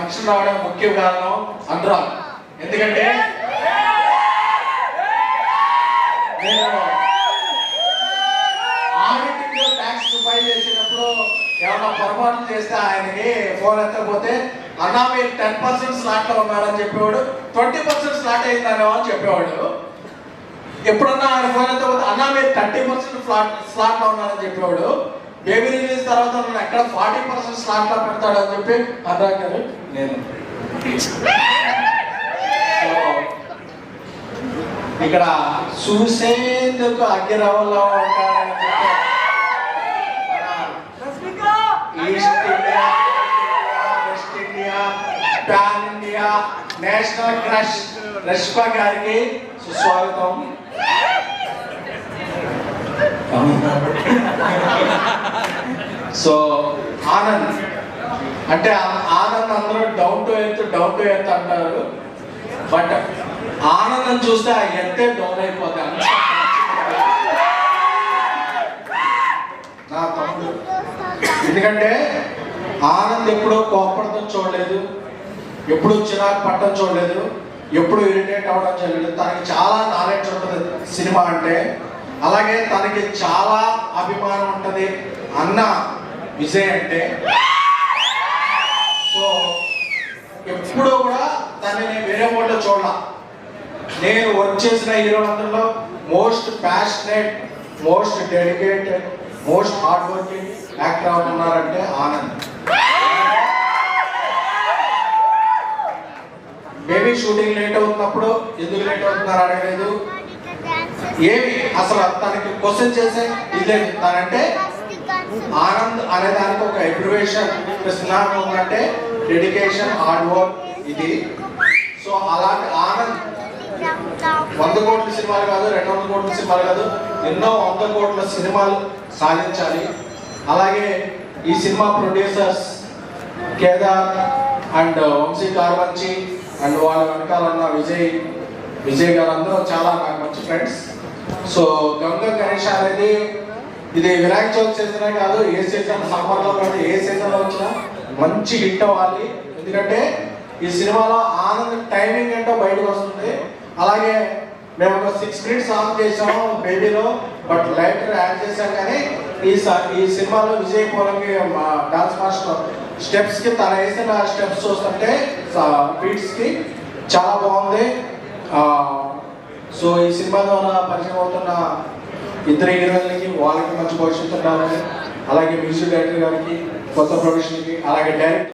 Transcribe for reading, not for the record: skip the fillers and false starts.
Function రావడం ముఖ్య కారణం అనురాగ్. ఎందుకంటే నేను ఆడిటింగ్ ట్యాక్స్ ఫైల్ చేసినప్పుడు ఏమన్నా పొరపాట్లు చేస్తే ఆయనకి ఫోన్ ఎత్తకపోతే అన్నా మీరు 10% స్లాట్ లో ఉన్నారని చెప్పేవాడు, 20% స్లాట్ అయిందనేమో అని చెప్పేవాడు. ఎప్పుడన్నా ఆయన ఫోన్ ఎత్తకపోతే అన్నా మీరు 30% స్లాట్ లో ఉన్నారని చెప్పేవాడు. బేబీ రిలీజ్ తర్వాత నన్ను ఎక్కడ 40% స్లాట్ లో పెడతాడు అని చెప్పి అనురాగ్ గారు నేను ఇక్కడ చూసేందుకు అగ్గిరవల్లో ఉంటాడని చెప్పి east India, west India, pan India national crush Rashmika గారికి సుస్వాగతం. సో ఆనంద్ అంటే ఆనంద్ అందరూ డౌన్ టు ఎర్త్ అంటారు, బట్ ఆనందం చూస్తే ఆ ఎత్తే డౌన్ అయిపోతాయి. నా తమ్ముడు ఎందుకంటే ఆనంద్ ఎప్పుడూ కోపడటం చూడలేదు, ఎప్పుడు చిరాకు పట్టడం చూడలేదు, ఎప్పుడు ఇరిటేట్ అవ్వడం చూడలేదు. తనకి చాలా నాలెడ్జ్ ఉంటుంది సినిమా అంటే, అలాగే తనకి చాలా అభిమానం ఉంటుంది అన్న విజయ్ అంటే. సో ఎప్పుడూ కూడా తనని వేరే మోడ్లో చూడాల. నేను వర్క్ చేసిన హీరోలందరిలో most passionate, most dedicated, most hard working actor ఉన్నారంటే ఆనంద్. బేబీ షూటింగ్ లేట్ అవుతున్నప్పుడు ఎందుకు లేట్ అవుతున్నారు అడగలేదు, ఏమి అసలు తనకి క్వశ్చన్ చేసే ఇదే. తనంటే ఆనంద్ అనే దానికి ఒక అబ్రివేషన్ సినానిమ్ ఉందంటే డెడికేషన్, హార్డ్ వర్క్ ఇది. సో అలాంటి ఆనంద్ 100 కోట్ల సినిమాలు కాదు, 200 కోట్ల సినిమాలు కాదు, ఎన్నో 100 కోట్ల సినిమాలు సాధించాలి. అలాగే ఈ సినిమా producers Kedar and Vamsi Karvanchi and వాళ్ళ వెనకాల ఉన్న విజయ్ గారు అందరూ చాలా నాకు మంచి ఫ్రెండ్స్. సో గంగ గణేష్ అనేది ఇది వినాయక చవితి సీజనే కాదు, ఏ సీజన్ సమ్మర్లో కాదు, ఏ సీజన్లో వచ్చినా మంచి హిట్ అవ్వాలి. ఎందుకంటే ఈ సినిమాలో ఆనంద్ టైమింగ్ ఏంటో బయటకు వస్తుంది. అలాగే మేము ఒక 6 minutes సాంగ్ చేసాము బేబీలో, బట్ లైటర్ యాడ్ చేసాం. కానీ ఈ సినిమాలో విజయ్ పోలంకి డాన్స్ మాస్టర్ స్టెప్స్కి తన వేసిన స్టెప్స్ చూస్తుంటే బీట్స్కి చాలా బాగుంది. సో ఈ సినిమా ద్వారా పరిచయం అవుతున్న ఇద్దరు హీరోయిన్లకి వాళ్ళకి మంచి భవిష్యత్తు ఉండాలని, అలాగే మ్యూజిక్ డైరెక్టర్ గారికి, కొత్త ప్రొడ్యూషన్కి, అలాగే డైరెక్టర్